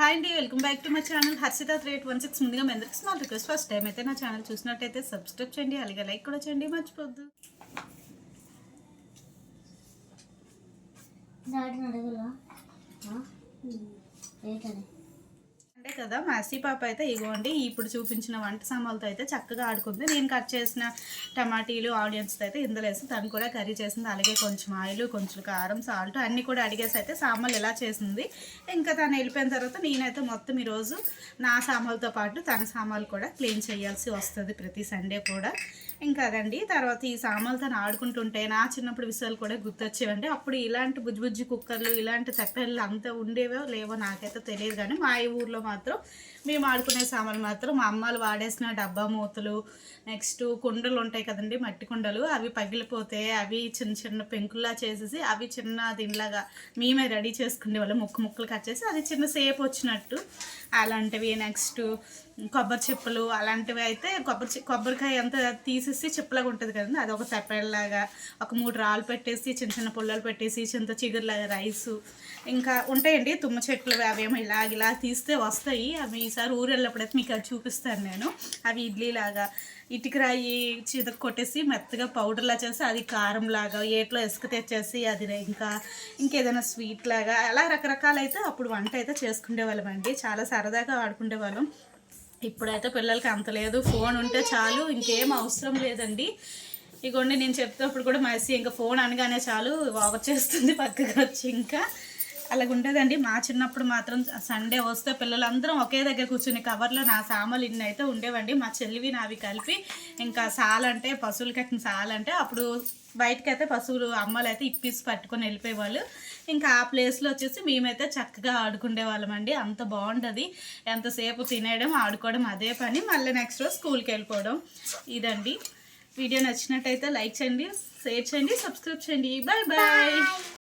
Hi అండి, welcome back to my channel Harshitha 316. ముందుగా మీ అందరికీ స్మాల్ రిక్వెస్ట్, ఫస్ట్ టైం అయితే నా ఛానల్ చూసినట్టయితే సబ్స్క్రైబ్ చేయండి, అలాగే లైక్ కూడా చేయండి, మర్చిపోద్దు. అంటే కదా మాసి పాప అయితే ఇగోండి ఇప్పుడు చూపించిన వంట సామాన్లతో అయితే చక్కగా ఆడుకుంది. నేను కట్ చేసిన టమాటీలు ఆనియన్స్ అయితే ఇందులో వేసి తను కూడా కర్రీ చేసింది. అలాగే కొంచెం ఆయిల్, కొంచెం కారం, సాల్ట్ అన్నీ కూడా అడిగేసి అయితే సామాన్లు ఎలా చేసింది. ఇంకా తను వెళ్ళిపోయిన తర్వాత నేనైతే మొత్తం ఈరోజు నా సామాన్లతో పాటు తన సామాన్లు కూడా క్లీన్ చేయాల్సి వస్తుంది ప్రతి సండే కూడా. ఇంకా అదండి. తర్వాత ఈ సామాన్లతో ఆడుకుంటుంటే నా చిన్నప్పుడు విషయాలు కూడా గుర్తొచ్చేవండి. అప్పుడు ఇలాంటి బుజ్జి కుక్కర్లు, ఇలాంటి తట్టెళ్ళు అంత ఉండేవో లేవో నాకైతే తెలియదు, కానీ మా ఊర్లో మాత్రం మేము ఆడుకునే సామాన్లు మాత్రం మా అమ్మాలు వాడేసిన డబ్బా మూతలు, నెక్స్ట్ కుండలు ఉంటాయి కదండి, మట్టి కుండలు, అవి పగిలిపోతే అవి చిన్న చిన్న పెంకుల్లా చేసేసి అవి చిన్న దీనిలాగా మేమే రెడీ చేసుకునే వాళ్ళు, ముక్కలు కట్ చేసి అది చిన్న సేపు వచ్చినట్టు అలాంటివి. నెక్స్ట్ కొబ్బరి చిప్పలు అలాంటివి అయితే కొబ్బరికాయ అంతా తీసేసి చిప్పలాగా ఉంటుంది కదండి, అది ఒక తెప్పలాగా ఒక 3 రాళ్ళు పెట్టేసి చిన్న చిన్న పుల్లలు పెట్టేసి చింత చిగురులాగా రైసు ఇంకా ఉంటాయండి తుమ్మ చెట్లు, అవేమో ఇలా తీస్తే వస్తాయి. అవి ఈసారి ఊరు వెళ్ళినప్పుడైతే మీకు అది చూపిస్తాను నేను. అవి ఇడ్లీలాగా ఇటుకరాయి చితక కొట్టేసి మెత్తగా పౌడర్లా చేసి అది కారంలాగా ఏట్లో ఇసుక తెచ్చేసి అది ఇంకేదైనా స్వీట్ లాగా అలా రకరకాలైతే అప్పుడు వంట అయితే చేసుకునే వాళ్ళం అండి. చాలా సరదాగా ఆడుకునే వాళ్ళం. ఇప్పుడైతే పిల్లలకి అంత లేదు, ఫోన్ ఉంటే చాలు, ఇంకేం అవసరం లేదండి. ఇగోండి నేను చెప్తేప్పుడు కూడా మసి ఇంకా ఫోన్ అనగానే చాలు వచ్చేస్తుంది పక్కగా వచ్చి. ఇంకా అలాగ ఉండేదండి మా చిన్నప్పుడు మాత్రం. సండే వస్తే పిల్లలందరం ఒకే దగ్గర కూర్చుని కవర్లో నా సామాన్లు ఇన్ని అయితే ఉండేవండి, మా చెల్లివి నావి కలిపి. ఇంకా సాలంటే పశువులు కట్టిన సాలంటే అప్పుడు బయటకైతే పశువులు అమ్మలు అయితే ఇప్పిసి పట్టుకొని వెళ్ళిపోయేవాళ్ళు. ఇంకా ఆ ప్లేస్లో వచ్చేసి మేమైతే చక్కగా ఆడుకునే వాళ్ళం అండి. అంత బాగుంటుంది, ఎంతసేపు తినేయడం ఆడుకోవడం అదే పని, మళ్ళీ నెక్స్ట్ రోజు స్కూల్కి వెళ్ళిపోవడం. ఇదండి. వీడియో నచ్చినట్టయితే లైక్ చేయండి, షేర్ చేయండి, సబ్స్క్రైబ్ చేయండి. Bye bye.